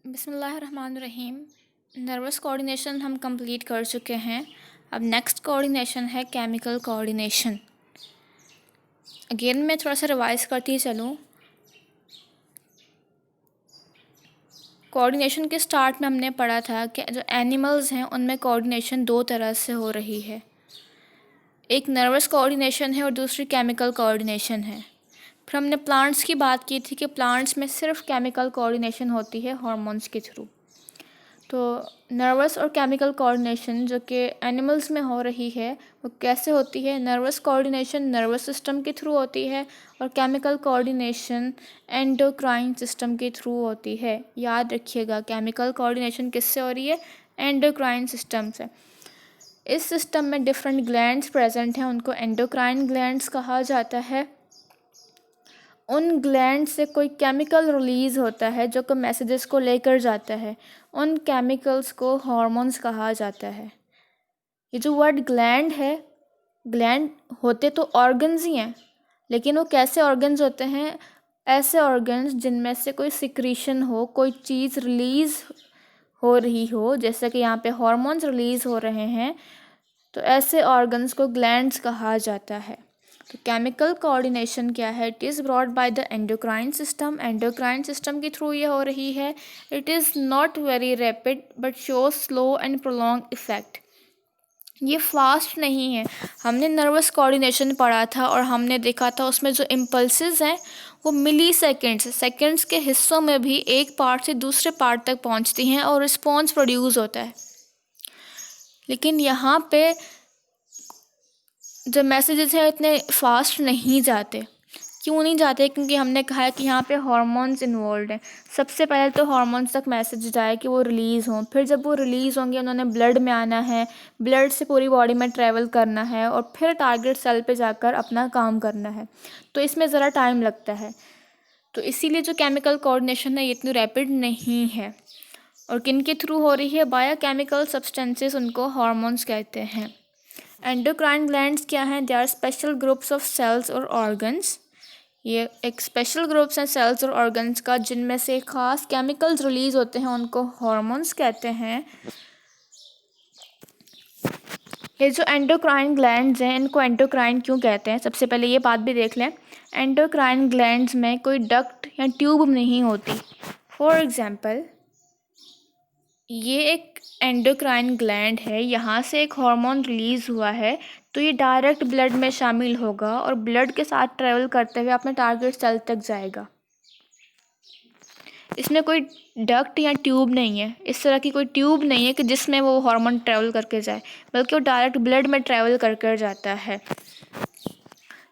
बिस्मिल्लाहिर्रहमानिर्रहीम। Nervous coordination हम complete कर चुके हैं। अब नेक्स्ट कोऑर्डिनेशन है केमिकल कोऑर्डिनेशन। अगेन मैं थोड़ा सा रिवाइज करती चलूँ। कोऑर्डिनेशन के स्टार्ट में हमने पढ़ा था कि जो एनिमल्स हैं उनमें कोऑर्डिनेशन दो तरह से हो रही है। एक नर्वस कोऑर्डिनेशन है और दूसरी केमिकल कोऑर्डिनेशन है। फिर हमने प्लांट्स की बात की थी कि प्लांट्स में सिर्फ केमिकल कोऑर्डिनेशन होती है हार्मोन्स के थ्रू। तो नर्वस और केमिकल कोऑर्डिनेशन जो कि एनिमल्स में हो रही है वो कैसे होती है? नर्वस कोऑर्डिनेशन नर्वस सिस्टम के थ्रू होती है और केमिकल कोऑर्डिनेशन एंडोक्राइन सिस्टम के थ्रू होती है। याद रखिएगा, केमिकल कोऑर्डिनेशन किससे हो रही है? एंडोक्राइन सिस्टम से। इस सिस्टम में डिफरेंट ग्लैंड्स प्रेजेंट हैं, उनको एंडोक्राइन ग्लैंड्स कहा जाता है। उन ग्लैंड से कोई केमिकल रिलीज़ होता है जो कि मैसेजेस को लेकर जाता है। उन केमिकल्स को हार्मोन्स कहा जाता है। ये जो वर्ड ग्लैंड है, ग्लैंड होते तो ऑर्गन्स ही हैं, लेकिन वो कैसे ऑर्गन्स होते हैं? ऐसे ऑर्गन्स जिनमें से कोई सिक्रीशन हो, कोई चीज़ रिलीज़ हो रही हो, जैसे कि यहाँ पे हार्मोन्स रिलीज़ हो रहे हैं, तो ऐसे ऑर्गन्स को ग्लैंड्स कहा जाता है। तो केमिकल कोऑर्डिनेशन क्या है? It is brought by the endocrine system. Endocrine system के थ्रू ये हो रही है। It is not very rapid but shows slow and prolong effect. ये फास्ट नहीं है। हमने नर्वस कोऑर्डिनेशन पढ़ा था और हमने देखा था उसमें जो इम्पल्सेस हैं वो मिली सेकेंड्स के हिस्सों में भी एक पार्ट से दूसरे पार्ट तक पहुंचती हैं और रिस्पॉन्स प्रोड्यूस होता है। लेकिन यहाँ पे जो मैसेजेस हैं इतने फास्ट नहीं जाते। क्यों नहीं जाते? क्योंकि हमने कहा है कि यहाँ पे हार्मोन्स इन्वॉल्व हैं। सबसे पहले तो हार्मोन्स तक मैसेज जाए कि वो रिलीज़ हों, फिर जब वो रिलीज़ होंगे उन्होंने ब्लड में आना है, ब्लड से पूरी बॉडी में ट्रैवल करना है और फिर टारगेट सेल पे जाकर अपना काम करना है। तो इसमें ज़रा टाइम लगता है। तो इसीलिए जो केमिकल कोऑर्डिनेशन है ये इतनी रैपिड नहीं है। और किन के थ्रू हो रही है? बायोकेमिकल सब्सटेंसेस, उनको हार्मोन्स कहते हैं। एंडोक्राइन ग्लैंड्स क्या हैं? They are special groups of cells और ऑर्गन्स। ये एक स्पेशल ग्रुप्स हैं सेल्स और ऑर्गन्स का, जिनमें से खास केमिकल्स रिलीज होते हैं, उनको हार्मोन्स कहते हैं। ये जो एंडोक्राइन ग्लैंड्स हैं इनको एंडोक्राइन क्यों कहते हैं? सबसे पहले ये बात भी देख लें। एंडोक्राइन ग्लैंड्स में कोई डक्ट या ट्यूब नहीं होती। फॉर एग्जांपल, ये एक एंडोक्राइन ग्लैंड है, यहाँ से एक हार्मोन रिलीज़ हुआ है तो ये डायरेक्ट ब्लड में शामिल होगा और ब्लड के साथ ट्रेवल करते हुए अपने टारगेट सेल तक जाएगा। इसमें कोई डक्ट या ट्यूब नहीं है, इस तरह की कोई ट्यूब नहीं है कि जिसमें वो हार्मोन ट्रेवल करके जाए, बल्कि वो डायरेक्ट ब्लड में ट्रेवल कर जाता है।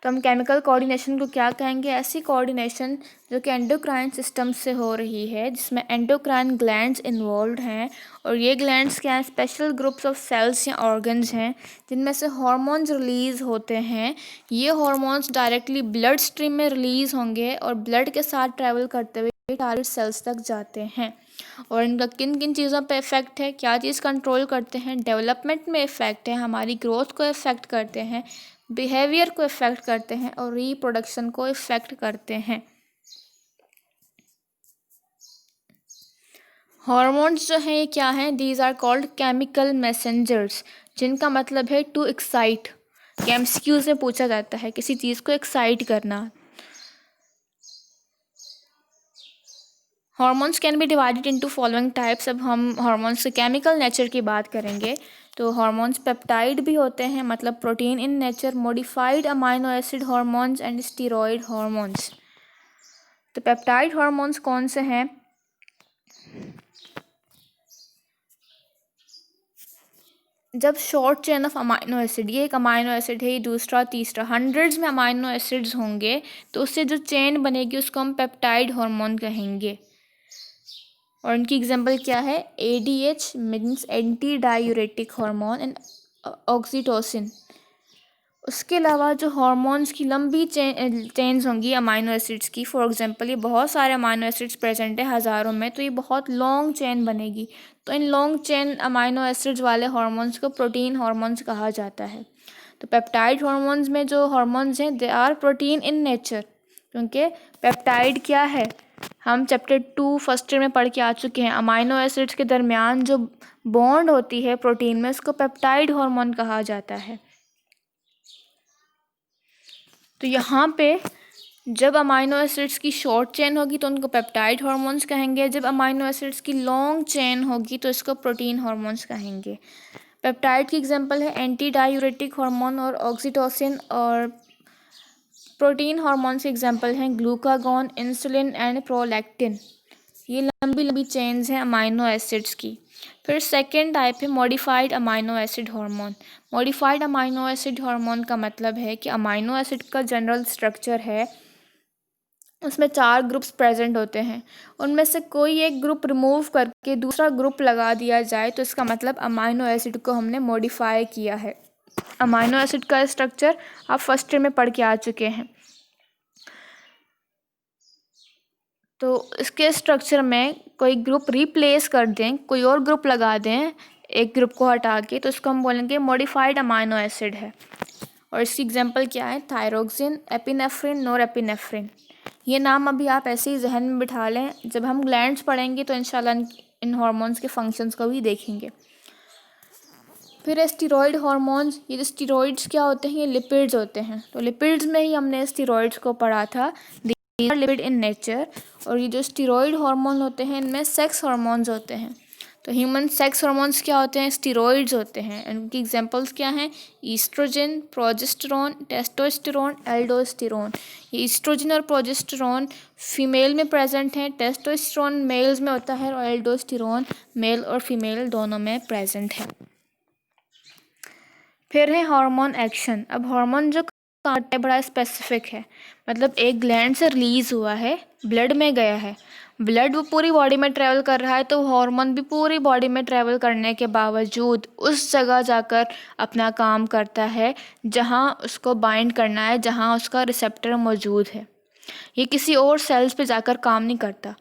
तो हम केमिकल कोऑर्डिनेशन को क्या कहेंगे? ऐसी कोऑर्डिनेशन जो कि एंडोक्राइन सिस्टम से हो रही है, जिसमें एंडोक्राइन ग्लैंड्स इन्वॉल्व हैं। और ये ग्लैंड्स क्या हैं? स्पेशल ग्रुप्स ऑफ सेल्स या ऑर्गन्स हैं जिनमें से हार्मोन्स रिलीज़ होते हैं। ये हार्मोन्स डायरेक्टली ब्लड स्ट्रीम में रिलीज़ होंगे और ब्लड के साथ ट्रैवल करते हुए टारगेट सेल्स तक जाते हैं। और इनका किन किन चीज़ों पे इफ़ेक्ट है? क्या चीज़ कंट्रोल करते हैं? डेवलपमेंट में इफ़ेक्ट है, हमारी ग्रोथ को इफ़ेक्ट करते हैं, बिहेवियर को इफ़ेक्ट करते हैं और रिप्रोडक्शन को इफ़ेक्ट करते हैं। हार्मोन्स जो हैं ये क्या हैं? These are called chemical messengers, जिनका मतलब है टू एक्साइट। एमसीक्यूज में पूछा जाता है किसी चीज़ को एक्साइट करना। Hormones can be divided into following types. अब हम हार्मोन्स के केमिकल नेचर की बात करेंगे तो हार्मोन्स पेप्टाइड भी होते हैं, मतलब protein in nature, modified amino acid hormones and steroid hormones. तो पेप्टाइड हार्मोन्स कौन से हैं? जब short chain of amino acid, ये एक अमाइनो एसिड है, ये दूसरा, तीसरा, हंड्रेड्स में अमाइनो एसिड्स होंगे तो उससे जो चेन बनेगी उसको हम पेप्टाइड हार्मोन कहेंगे। और इनकी एग्जांपल क्या है? ADH means anti diuretic hormone and oxytocin. उसके अलावा जो हार्मोन्स की लंबी चेन्स होंगी अमाइनो एसिड्स की, फॉर एग्जांपल ये बहुत सारे अमाइनो एसिड्स प्रेजेंट है हज़ारों में, तो ये बहुत लॉन्ग चेन बनेगी। तो in long chain amino acids वाले हार्मोन्स को प्रोटीन हार्मोन्स कहा जाता है। तो पेप्टाइड हार्मोन्स में जो हार्मोन्स हैं they are protein in nature, क्योंकि पेप्टाइड क्या है? हम चैप्टर 2 फर्स्ट ईयर में पढ़ के आ चुके हैं। अमाइनो एसिड्स के दरमियान जो बॉन्ड होती है प्रोटीन में, उसको पेप्टाइड हार्मोन कहा जाता है। तो यहाँ पे जब अमाइनो एसिड्स की शॉर्ट चेन होगी तो उनको पेप्टाइड हार्मोन्स कहेंगे, जब अमाइनो एसिड्स की लॉन्ग चेन होगी तो इसको प्रोटीन हार्मोन्स कहेंगे। पेप्टाइड की एग्जांपल है एंटी डायूरेटिक हार्मोन और ऑक्सीटोसिन, और प्रोटीन हार्मोन्स के एग्जांपल हैं ग्लूकागॉन, इंसुलिन एंड प्रोलैक्टिन। ये लंबी लंबी चेन्स हैं अमाइनो एसिड्स की। फिर सेकेंड टाइप है modified amino acid hormone. Modified amino acid hormone का मतलब है कि अमाइनो एसिड का जनरल स्ट्रक्चर है, उसमें 4 ग्रुप्स प्रेजेंट होते हैं, उनमें से कोई एक ग्रुप रिमूव करके दूसरा ग्रुप लगा दिया जाए तो इसका मतलब अमाइनो एसिड को हमने मॉडिफाई किया है। अमाइनो एसिड का स्ट्रक्चर आप फर्स्ट ईयर में पढ़ के आ चुके हैं। तो इसके स्ट्रक्चर में कोई ग्रुप रिप्लेस कर दें, कोई और ग्रुप लगा दें एक ग्रुप को हटा के, तो इसको हम बोलेंगे मॉडिफाइड अमाइनो एसिड है। और इसकी एग्जांपल क्या है? Thyroxine, epinephrine, norepinephrine. ये नाम अभी आप ऐसे ही जहन में बिठा लें, जब हम ग्लैंड्स पढ़ेंगे तो इंशाल्लाह इन हार्मोन्स के फंक्शंस को भी देखेंगे। फिर स्टीरॉयड हार्मोन्स। ये जो स्टीरॉयड्स क्या होते हैं? ये लिपिड्स होते हैं। तो लिपिड्स में ही हमने स्टीरॉयड्स को पढ़ा था, लिपिड इन नेचर। और ये जो स्टीरॉयड हार्मोन होते हैं इनमें सेक्स हार्मोन्स होते हैं। तो ह्यूमन सेक्स हार्मोन्स क्या होते हैं? स्टीरॉयड्स होते हैं। इनकी एग्जांपल्स क्या हैं? Estrogen, progesterone, testosterone, aldosterone. ये ईस्ट्रोजन और प्रोजेस्टेरॉन फीमेल में प्रेजेंट हैं, टेस्टोस्टेरोन मेल्स में होता है और एल्डोस्टेरोन मेल और फीमेल दोनों में प्रेजेंट है। फिर है हार्मोन एक्शन। अब हार्मोन जो करता है बड़ा स्पेसिफिक है, मतलब एक ग्लैंड से रिलीज हुआ है, ब्लड में गया है, ब्लड वो पूरी बॉडी में ट्रैवल कर रहा है, तो हार्मोन भी पूरी बॉडी में ट्रैवल करने के बावजूद उस जगह जाकर अपना काम करता है जहां उसको बाइंड करना है, जहां उसका रिसेप्टर मौजूद है। ये किसी और सेल्स पे जाकर काम नहीं करता,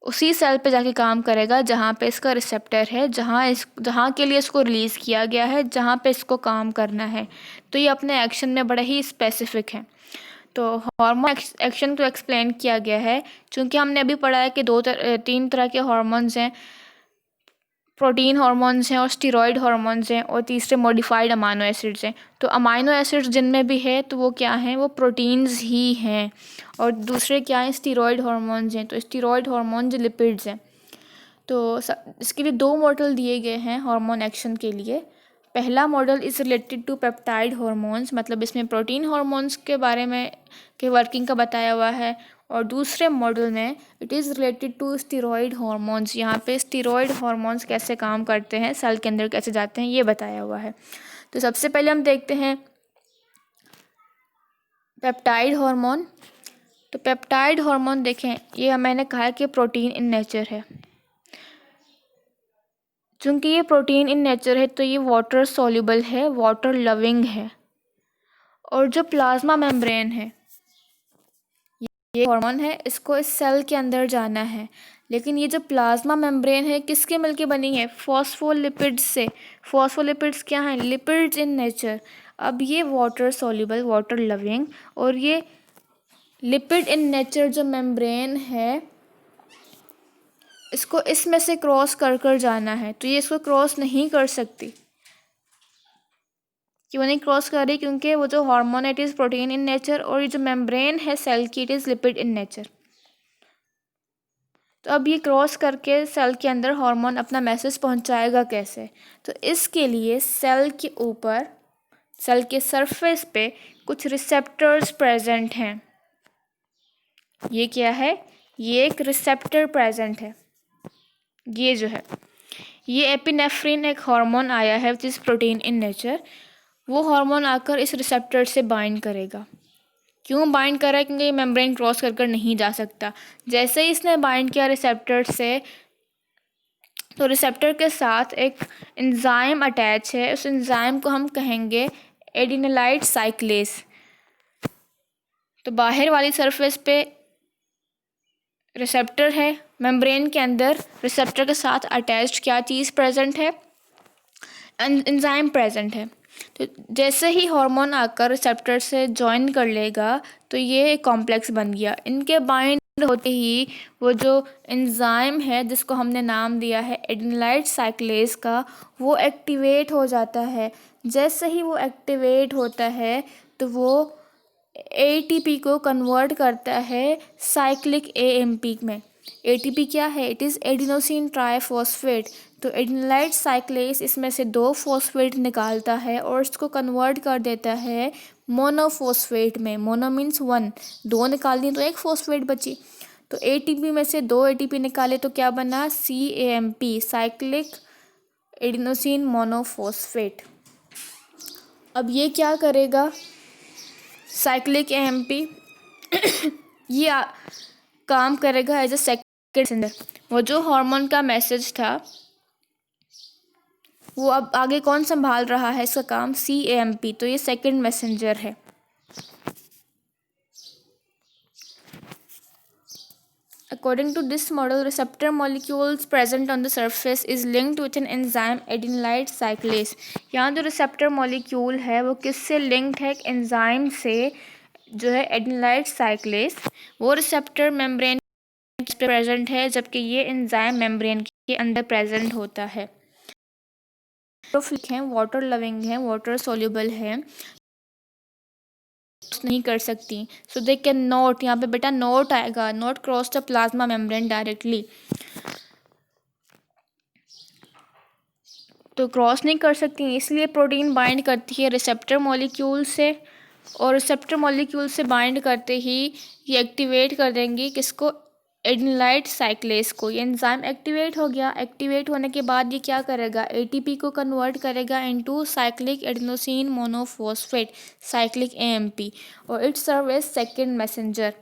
उसी सेल पे जाके काम करेगा जहाँ पे इसका रिसेप्टर है, जहाँ के लिए इसको रिलीज़ किया गया है, जहाँ पे इसको काम करना है। तो ये अपने एक्शन में बड़े ही स्पेसिफिक हैं। तो हार्मोन एक्शन को एक्सप्लेन किया गया है, चूँकि हमने अभी पढ़ा है कि 3 तरह के हार्मोन्स हैं, प्रोटीन हार्मोन्स हैं और स्टीरॉयड हार्मोन्स हैं, और तीसरे मॉडिफाइड अमाइनो एसिड्स हैं। तो अमाइनो एसिड्स जिनमें भी है तो वो क्या हैं? वो प्रोटीन्स ही हैं। और दूसरे क्या हैं? स्टीरॉयड हार्मोन्स हैं। तो स्टीरॉयड हार्मोन जो लिपिड्स हैं। तो इसके लिए 2 मॉडल दिए गए हैं हार्मोन एक्शन के लिए। पहला model is related to peptide hormones, मतलब इसमें प्रोटीन हार्मोन्स के बारे में के वर्किंग का बताया हुआ है। और दूसरे मॉडल में it is related to steroid hormones, यहाँ पे स्टीरॉयड हार्मोन्स कैसे काम करते हैं, सेल के अंदर कैसे जाते हैं, ये बताया हुआ है। तो सबसे पहले हम देखते हैं पेप्टाइड हार्मोन। तो पेप्टाइड हार्मोन देखें, ये मैंने कहा कि प्रोटीन इन नेचर है। चूँकि ये प्रोटीन इन नेचर है तो ये वाटर सॉल्युबल है, वाटर लविंग है। और जो प्लाज्मा मेम्ब्रेन है, ये हार्मोन है, इसको इस सेल के अंदर जाना है, लेकिन ये जो प्लाज्मा मेम्ब्रेन है किसके मिलके बनी है? फॉस्फोलिपिड्स से। फॉस्फोलिपिड्स क्या हैं? Lipids in nature. अब ये वाटर सॉल्युबल, वाटर लविंग, और ये लिपिड इन नेचर जो मेम्ब्रेन है, इसको इसमें से क्रॉस कर कर जाना है, तो ये इसको क्रॉस नहीं कर सकती। क्यों नहीं क्रॉस कर रही? क्योंकि वो जो हार्मोन है it is protein in nature, और ये जो मेम्ब्रेन है सेल की it is lipid in nature. तो अब ये क्रॉस करके सेल के अंदर हार्मोन अपना मैसेज पहुंचाएगा कैसे? तो इसके लिए सेल के ऊपर, सेल के सरफेस पे कुछ रिसेप्टर्स प्रेजेंट हैं। ये क्या है? ये एक रिसेप्टर प्रेजेंट है। ये जो है, ये एपिनेफ्रिन एक हार्मोन आया है which is protein in nature. वो हार्मोन आकर इस रिसेप्टर से बाइंड करेगा। क्यों बाइंड कर रहा है? क्योंकि ये मेम्ब्रेन क्रॉस कर कर नहीं जा सकता। जैसे ही इसने बाइंड किया रिसेप्टर से, तो रिसेप्टर के साथ एक एंजाइम अटैच है, उस एंजाइम को हम कहेंगे एडिनोलाइट साइक्लेस। तो बाहर वाली सरफेस पे रिसेप्टर है, मेम्ब्रेन के अंदर रिसेप्टर के साथ अटैच्ड क्या चीज़ प्रेजेंट है? एंजाइम प्रेजेंट है। तो जैसे ही हार्मोन आकर रिसेप्टर से ज्वाइन कर लेगा तो ये एक कॉम्प्लेक्स बन गया। इनके बाइंड होते ही वो जो एंजाइम है जिसको हमने नाम दिया है एडेनिलाइड साइक्लेज का, वो एक्टिवेट हो जाता है। जैसे ही वो एक्टिवेट होता है तो वो एटीपी को कन्वर्ट करता है साइक्लिक एएमपी में। एटीपी क्या है? It is adenosine triphosphate. तो एडेनिलाइड साइक्लेज इसमें से 2 फॉस्फेट निकालता है और इसको कन्वर्ट कर देता है मोनोफॉस्फेट में। मोनो मीन्स 1, 2 निकाल दी तो 1 फॉस्फेट बची। तो एटीपी में से 2 एटीपी निकाले तो क्या बना? CAMP, cyclic adenosine monophosphate. अब ये क्या करेगा? साइक्लिक एएमपी ये काम करेगा एज अ सेकेंड मैसेंजर। वो जो हार्मोन का मैसेज था वो अब आगे कौन संभाल रहा है इसका काम? CAMP। तो ये सेकेंड मैसेंजर है। According to this model, receptor molecules present on the surface is linked with an enzyme adenylate cyclase। यहाँ जो रिसेप्टर मॉलिक्यूल है वो किससे लिंक्ड है? एंजाइम से, जो है एडेनिलाइड साइक्लेस। वो रिसेप्टर मेम्ब्रेन प्रेजेंट है जबकि ये एंजाइम मेम्ब्रेन के अंदर प्रेजेंट होता है। हैं, वाटर लविंग है, वाटर सोल्यूबल है, नहीं कर सकती। सो दे कैन नॉट, यहाँ पे बेटा नॉट आएगा, not cross the plasma membrane directly. तो क्रॉस नहीं कर सकती, इसलिए प्रोटीन बाइंड करती है रिसेप्टर मॉलिक्यूल से, और रिसेप्टर मॉलिक्यूल से बाइंड करते ही ये एक्टिवेट कर देंगी किसको? एडेनिलाइड साइक्लेस को। ये एंजाइम एक्टिवेट हो गया। एक्टिवेट होने के बाद ये क्या करेगा? एटीपी को कन्वर्ट करेगा into cyclic adenosine monophosphate, cyclic AMP, और it serve as second messenger.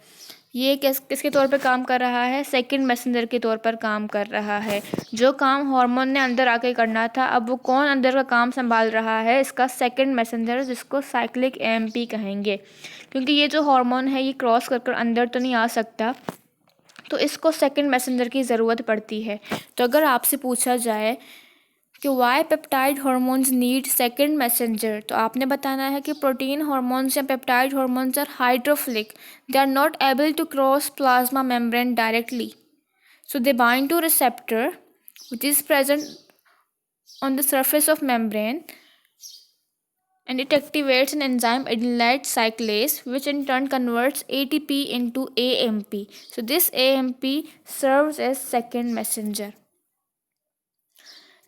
ये किसके तौर पे काम कर रहा है? सेकंड मैसेंजर के तौर पर काम कर रहा है। जो काम हार्मोन ने अंदर आके करना था, अब वो कौन अंदर का काम संभाल रहा है? इसका सेकंड मैसेंजर, जिसको साइक्लिक एएमपी कहेंगे। क्योंकि ये जो हार्मोन है ये क्रॉस कर अंदर तो नहीं आ सकता, तो इसको सेकंड मैसेंजर की ज़रूरत पड़ती है। तो अगर आपसे पूछा जाए कि why peptide hormones need second messenger, तो आपने बताना है कि प्रोटीन हॉर्मोन्स या peptide hormones are hydrophilic, they are not able to cross plasma membrane directly, so they bind to receptor which is present on the surface of membrane, and it activates an enzyme adenylate cyclase which in turn converts ATP into AMP. So this AMP serves as second messenger.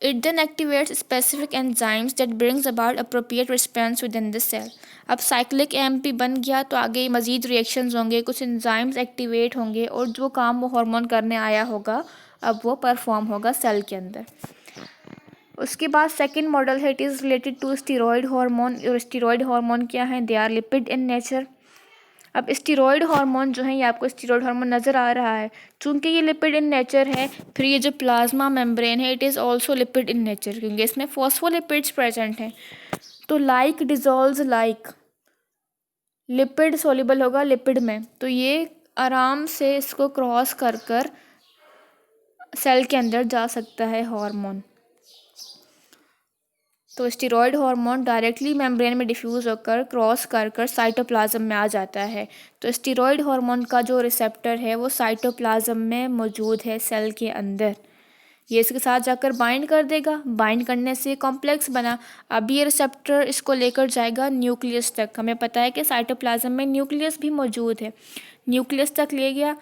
It then activates specific enzymes that brings about appropriate response within the cell. अब cyclic AMP बन गया तो आगे मज़ीद reactions होंगे, कुछ enzymes activate होंगे और जो काम वो हार्मोन करने आया होगा अब वो परफॉर्म होगा सेल के अंदर। उसके बाद सेकंड मॉडल है, it is related to steroid hormone. और स्टीरॉयड हार्मोन क्या है? They are lipid in nature. अब स्टीरॉयड हार्मोन जो है, ये आपको स्टीरॉयड हार्मोन नज़र आ रहा है, चूंकि ये लिपिड इन नेचर है, फिर ये जो प्लाज्मा मेम्ब्रेन है it is also lipid in nature, क्योंकि इसमें फॉस्फोलिपिड्स प्रेजेंट हैं। तो like dissolves like, lipid soluble होगा लिपिड में, तो ये आराम से इसको क्रॉस कर कर सेल के अंदर जा सकता है हार्मोन। तो स्टीरॉयड हार्मोन डायरेक्टली मेम्ब्रेन में डिफ्यूज़ होकर क्रॉस कर कर साइटोप्लाज्म में आ जाता है। तो स्टीरॉयड हार्मोन का जो रिसेप्टर है वो साइटोप्लाज्म में मौजूद है सेल के अंदर। ये इसके साथ जाकर बाइंड कर देगा, बाइंड करने से कॉम्प्लेक्स बना। अब ये रिसेप्टर इसको लेकर जाएगा न्यूक्लियस तक। हमें पता है कि साइटोप्लाज्म में न्यूक्लियस भी मौजूद है। न्यूक्लियस तक ले गया,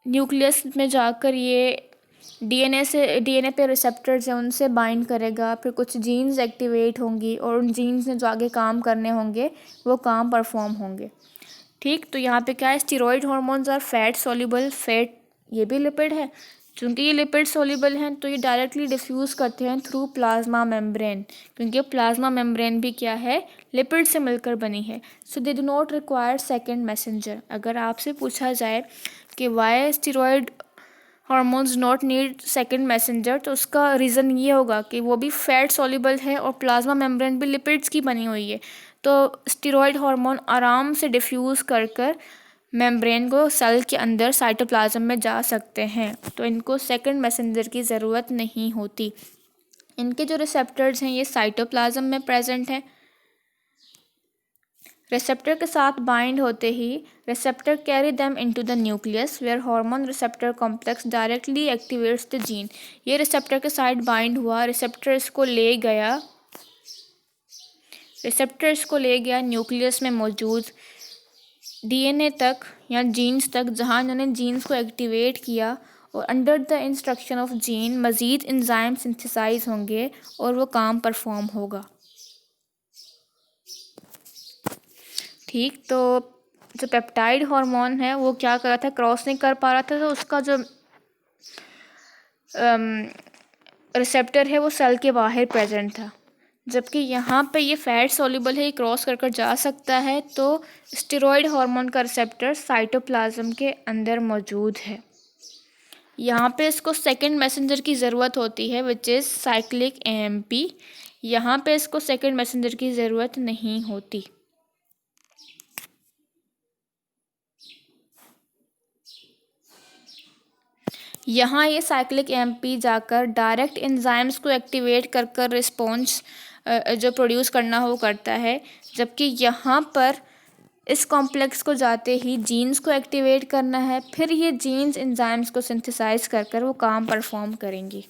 न्यूक्लियस में जाकर ये डीएनए पे रिसेप्टर्स हैं उनसे बाइंड करेगा, फिर कुछ जीन्स एक्टिवेट होंगी और उन जीन्स ने जो आगे काम करने होंगे वो काम परफॉर्म होंगे। ठीक, तो यहाँ पे क्या है? स्टीरॉयड हार्मोन्स और फैट सोल्यूबल, फैट ये भी लिपिड है। चूँकि ये लिपिड सोल्यूबल हैं तो ये डायरेक्टली डिफ्यूज़ करते हैं थ्रू प्लाज्मा मेम्ब्रेन, क्योंकि प्लाज्मा मेम्ब्रेन भी क्या है? लिपिड से मिलकर बनी है। So they do not require second messenger. अगर आपसे पूछा जाए कि why steroid hormones not need second messenger, तो उसका रीज़न ये होगा कि वो भी फैट सॉल्युबल है और प्लाज्मा मेम्ब्रेन भी लिपिड्स की बनी हुई है। तो स्टीरॉयड हार्मोन आराम से डिफ्यूज़ कर कर मेम्ब्रेन को सेल के अंदर साइटोप्लाज्म में जा सकते हैं, तो इनको सेकेंड मैसेंजर की ज़रूरत नहीं होती। इनके जो रिसेप्टर्स हैं ये साइटोप्लाज्म में प्रेजेंट हैं। रिसेप्टर के साथ बाइंड होते ही receptor carry them into the nucleus where hormone receptor complex directly activates the gene. ये रिसेप्टर के साथ बाइंड हुआ, रिसेप्टर इसको ले गया न्यूक्लियस में मौजूद डीएनए तक या जीन्स तक, जहाँ इन्होंने जीन्स को एक्टिवेट किया और under the instruction of gene मज़ीद एंजाइम सिंथेसाइज होंगे और वो काम परफॉर्म होगा। ठीक, तो जो पेप्टाइड हार्मोन है वो क्या कर रहा था, क्रॉस नहीं कर पा रहा था, तो उसका जो रिसेप्टर है वो सेल के बाहर प्रेजेंट था। जबकि यहाँ पे ये फैट सॉल्युबल है, ये क्रॉस कर जा सकता है, तो स्टेरॉयड हार्मोन का रिसेप्टर साइटोप्लाज्म के अंदर मौजूद है। यहाँ पे इसको सेकंड मैसेंजर की ज़रूरत होती है विच इज़ साइक्लिक एएमपी। यहाँ पे इसको सेकंड मैसेंजर की ज़रूरत नहीं होती। यहाँ ये साइक्लिक एएमपी जाकर डायरेक्ट एंजाइम्स को एक्टिवेट कर रिस्पॉन्स जो प्रोड्यूस करना हो करता है, जबकि यहाँ पर इस कॉम्प्लेक्स को जाते ही जीन्स को एक्टिवेट करना है, फिर ये जीन्स एंजाइम्स को सिंथेसाइज कर वो काम परफॉर्म करेंगी।